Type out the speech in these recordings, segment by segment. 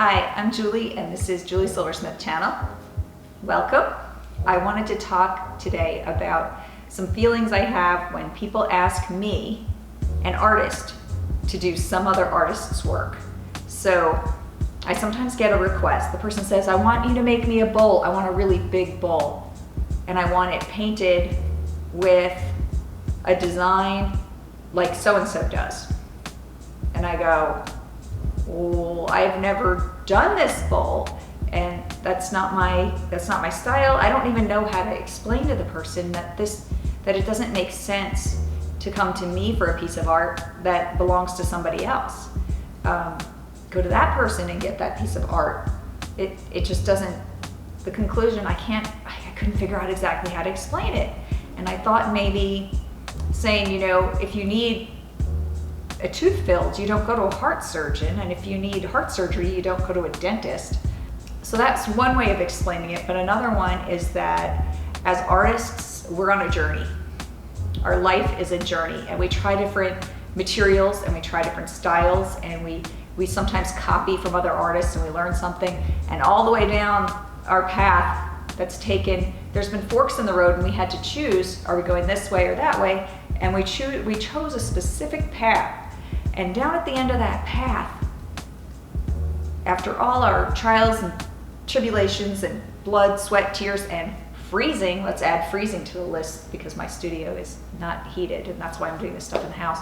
Hi, I'm Julie and this is Julie Silversmith channel. Welcome. I wanted to talk today about some feelings I have when people ask me, an artist, to do some other artist's work. So I sometimes get a request. The person says, I want you to make me a bowl. I want a really big bowl. And I want it painted with a design like so-and-so does. And I go, well, I've never done this bowl, and that's not my style. I don't even know how to explain to the person that it doesn't make sense to come to me for a piece of art that belongs to somebody else. Go to that person and get that piece of art. It just doesn't. The conclusion, I couldn't figure out exactly how to explain it. And I thought maybe saying, if you need a tooth filled, you don't go to a heart surgeon, and if you need heart surgery, you don't go to a dentist. So that's one way of explaining it, but another one is that as artists, we're on a journey. Our life is a journey, and we try different materials, and we try different styles, and we sometimes copy from other artists, and we learn something, and all the way down our path that's taken, there's been forks in the road, and we had to choose, are we going this way or that way? And we chose a specific path. And down at the end of that path, after all our trials and tribulations and blood, sweat, tears, and freezing, let's add freezing to the list because my studio is not heated and that's why I'm doing this stuff in the house.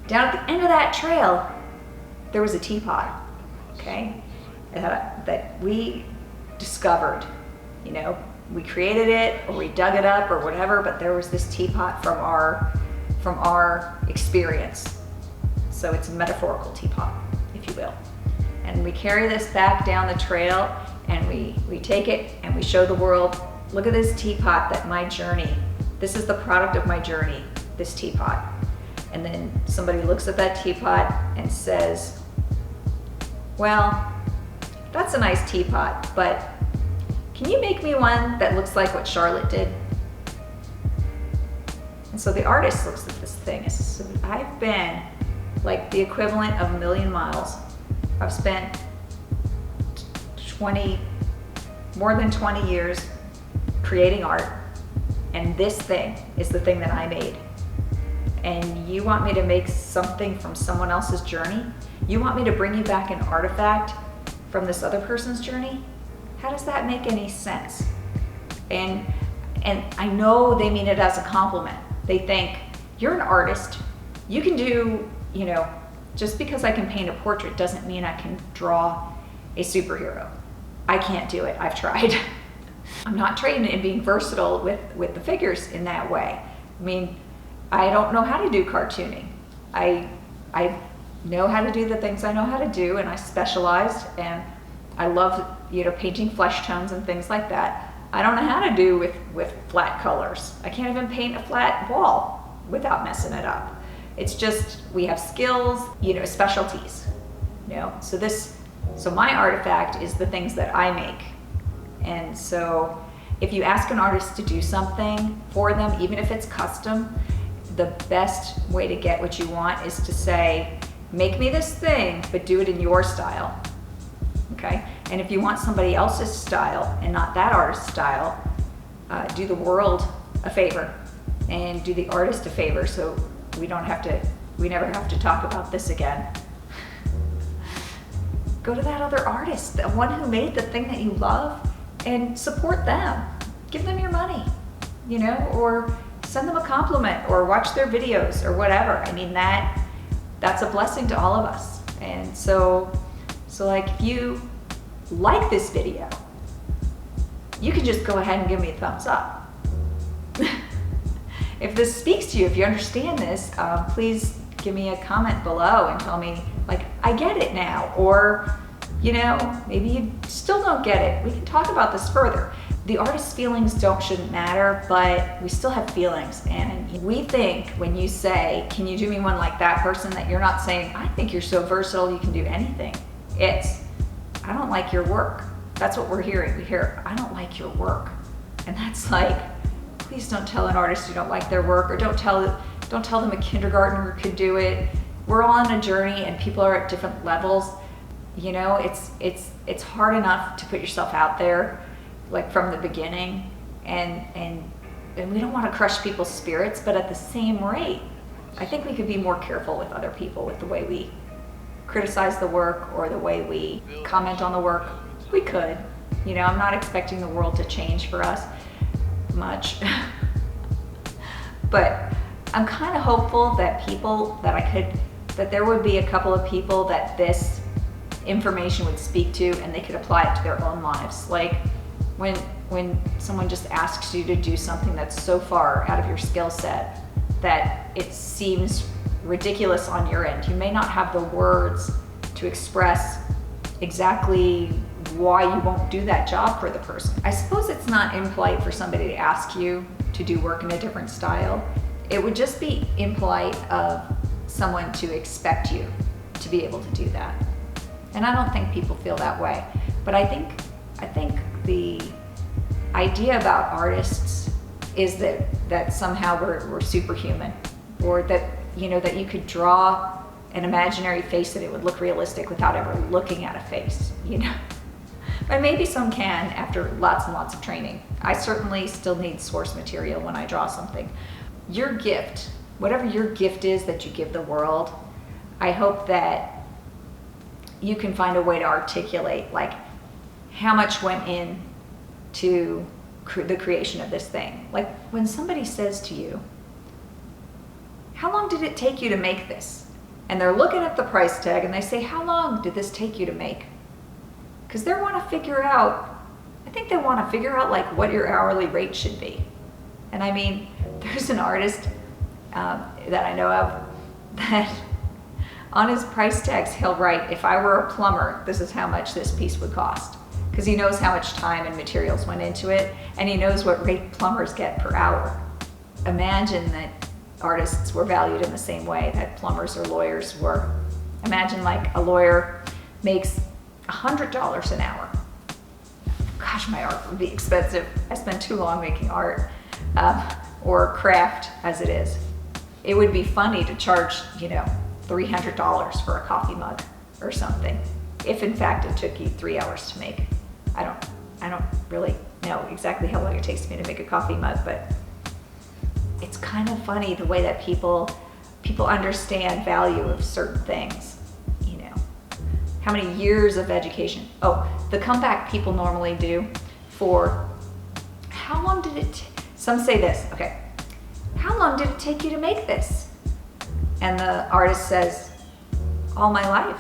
Down at the end of that trail, there was a teapot, okay, that we discovered. We created it or we dug it up or whatever, but there was this teapot from our experience. So it's a metaphorical teapot, if you will. And we carry this back down the trail and we take it and we show the world, look at this teapot, that my journey, this is the product of my journey, this teapot. And then somebody looks at that teapot and says, well, that's a nice teapot, but can you make me one that looks like what Charlotte did? And so the artist looks at this thing and says, I've been like the equivalent of 1,000,000 miles. I've spent more than 20 years creating art, and this thing is the thing that I made. And you want me to make something from someone else's journey? You want me to bring you back an artifact from this other person's journey? How does that make any sense? And I know they mean it as a compliment. They think, you're an artist. You can do, just because I can paint a portrait doesn't mean I can draw a superhero. I can't do it. I've tried. I'm not trained in being versatile with the figures in that way. I mean, I don't know how to do cartooning. I know how to do the things I know how to do, and I specialized, and I love, painting flesh tones and things like that. I don't know how to do with flat colors. I can't even paint a flat wall without messing it up. It's just, we have skills, specialties, So my artifact is the things that I make. And so if you ask an artist to do something for them, even if it's custom, the best way to get what you want is to say, make me this thing, but do it in your style, okay? And if you want somebody else's style and not that artist's style, do the world a favor and do the artist a favor, so we never have to talk about this again. Go to that other artist, the one who made the thing that you love, and support them. Give them your money, or send them a compliment or watch their videos or whatever. I mean, that's a blessing to all of us. And so like, if you like this video, you can just go ahead and give me a thumbs up. If this speaks to you, if you understand this, please give me a comment below and tell me, like, I get it now, or, maybe you still don't get it. We can talk about this further. The artist's feelings shouldn't matter, but we still have feelings. And we think when you say, can you do me one like that person, that you're not saying, I think you're so versatile, you can do anything. It's, I don't like your work. That's what we're hearing. We hear, I don't like your work. And that's like, please don't tell an artist you don't like their work, or don't tell them a kindergartner could do it. We're all on a journey and people are at different levels. You know, it's hard enough to put yourself out there, like from the beginning, and we don't want to crush people's spirits, but at the same rate, I think we could be more careful with other people with the way we criticize the work or the way we comment on the work. We could. You know, I'm not expecting the world to change for us much, but I'm kind of hopeful that that there would be a couple of people that this information would speak to and they could apply it to their own lives. Like when someone just asks you to do something that's so far out of your skill set that it seems ridiculous on your end. You may not have the words to express exactly why you won't do that job for the person. I suppose it's not impolite for somebody to ask you to do work in a different style. It would just be impolite of someone to expect you to be able to do that. And I don't think people feel that way. But I think the idea about artists is that somehow we're superhuman, or that, you know, that you could draw an imaginary face that it would look realistic without ever looking at a face, you know. But maybe some can after lots and lots of training. I certainly still need source material when I draw something. Your gift, whatever your gift is that you give the world, I hope that you can find a way to articulate like how much went in to the creation of this thing. Like when somebody says to you, how long did it take you to make this? And they're looking at the price tag and they say, how long did this take you to make? Because they want to figure out, I think they want to figure out like what your hourly rate should be. And I mean, there's an artist that I know of that on his price tags, he'll write, if I were a plumber, this is how much this piece would cost. Because he knows how much time and materials went into it, and he knows what rate plumbers get per hour. Imagine that artists were valued in the same way that plumbers or lawyers were. Imagine like a lawyer makes $100 an hour. Gosh, my art would be expensive. I spend too long making art, or craft as it is. It would be funny to charge, you know, $300 for a coffee mug or something, if in fact it took you 3 hours to make. I don't really know exactly how long it takes me to make a coffee mug, but it's kind of funny the way that people understand value of certain things, you know. How many years of education? Oh, the comeback people normally do for how long did it some say this, okay, how long did it take you to make this? And the artist says, all my life.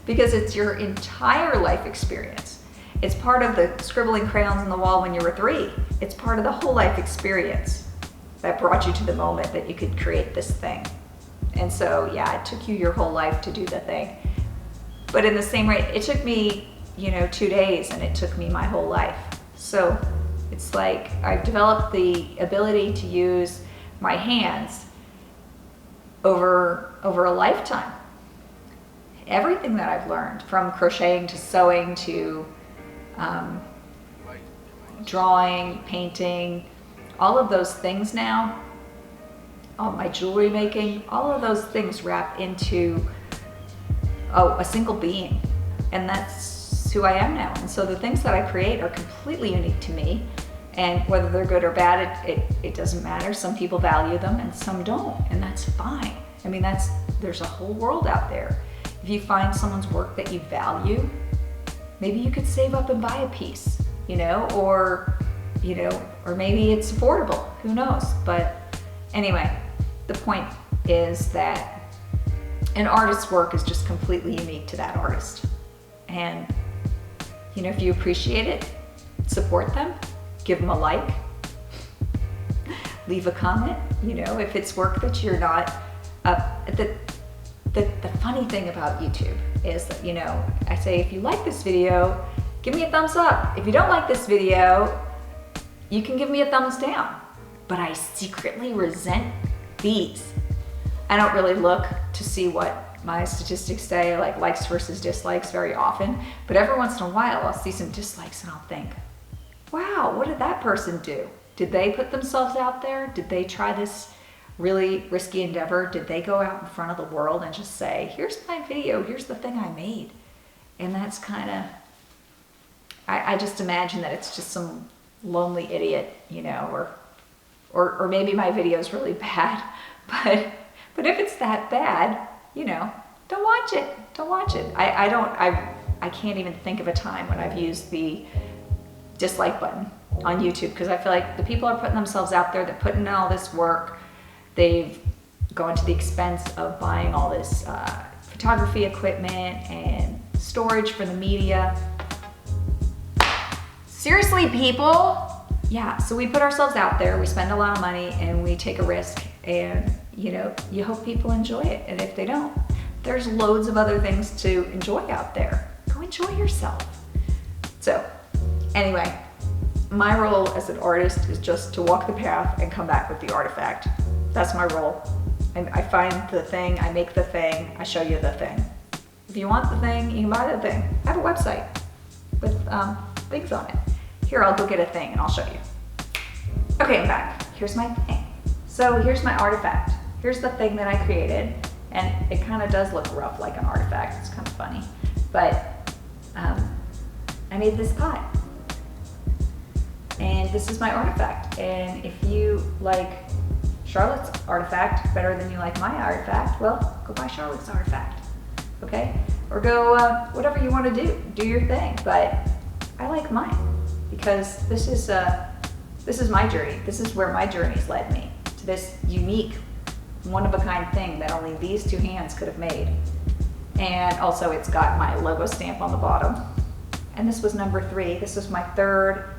Because it's your entire life experience. It's part of the scribbling crayons on the wall when you were 3. It's part of the whole life experience that brought you to the moment that you could create this thing. And so, yeah, it took you your whole life to do the thing. But in the same rate, it took me, you know, 2 days, and it took me my whole life. So it's like I've developed the ability to use my hands over a lifetime. Everything that I've learned, from crocheting to sewing to drawing, painting, all of those things now, all my jewelry making, all of those things wrap into a single being. And that's who I am now. And so the things that I create are completely unique to me. And whether they're good or bad, it doesn't matter. Some people value them and some don't, and that's fine. I mean, there's a whole world out there. If you find someone's work that you value, maybe you could save up and buy a piece, you know, or maybe it's affordable, who knows? But anyway, the point is that an artist's work is just completely unique to that artist. And, you know, if you appreciate it, support them, give them a like, leave a comment, you know, if it's work that you're not, the funny thing about YouTube is that, you know, I say, if you like this video, give me a thumbs up. If you don't like this video, you can give me a thumbs down. But I secretly resent these. I don't really look to see what my statistics say, like likes versus dislikes very often, but every once in a while I'll see some dislikes and I'll think, wow, what did that person do? Did they put themselves out there? Did they try this really risky endeavor, did they go out in front of the world and just say, here's my video, here's the thing I made? And that's kind of, I just imagine that it's just some lonely idiot, you know, or maybe my video is really bad, but if it's that bad, you know, don't watch it, don't watch it. I can't even think of a time when I've used the dislike button on YouTube, because I feel like the people are putting themselves out there, they're putting in all this work, they've gone to the expense of buying all this photography equipment and storage for the media. Seriously, people? Yeah, so we put ourselves out there, we spend a lot of money, and we take a risk, and you know, you hope people enjoy it, and if they don't, there's loads of other things to enjoy out there. Go enjoy yourself. So, anyway, my role as an artist is just to walk the path and come back with the artifact. That's my role. I find the thing, I make the thing, I show you the thing. If you want the thing, you can buy the thing. I have a website with things on it. Here, I'll go get a thing and I'll show you. Okay, I'm back. Here's my thing. So here's my artifact. Here's the thing that I created. And it kind of does look rough like an artifact. It's kind of funny. But I made this pot. And this is my artifact. And if you like Charlotte's artifact better than you like my artifact, well, go buy Charlotte's artifact, okay? Or go whatever you want to do your thing. But I like mine because this is my journey. This is where my journey's led me to this unique, one-of-a-kind thing that only these two hands could have made. And also it's got my logo stamp on the bottom. And this was number 3. This was my 3rd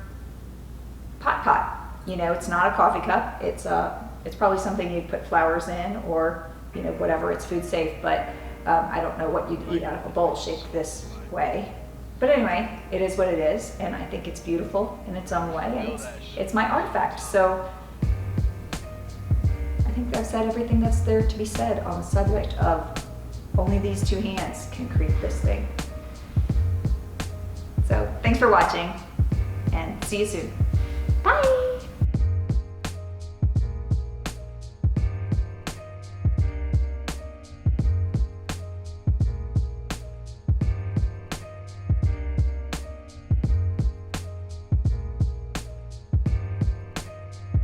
pot. You know, it's not a coffee cup. It's probably something you'd put flowers in, or you know, whatever. It's food safe, but I don't know what you'd eat out of a bowl shaped this way. But anyway, it is what it is, and I think it's beautiful in its own way, and it's my artifact. So I think I've said everything that's there to be said on the subject of only these two hands can create this thing. So thanks for watching, and see you soon. Bye!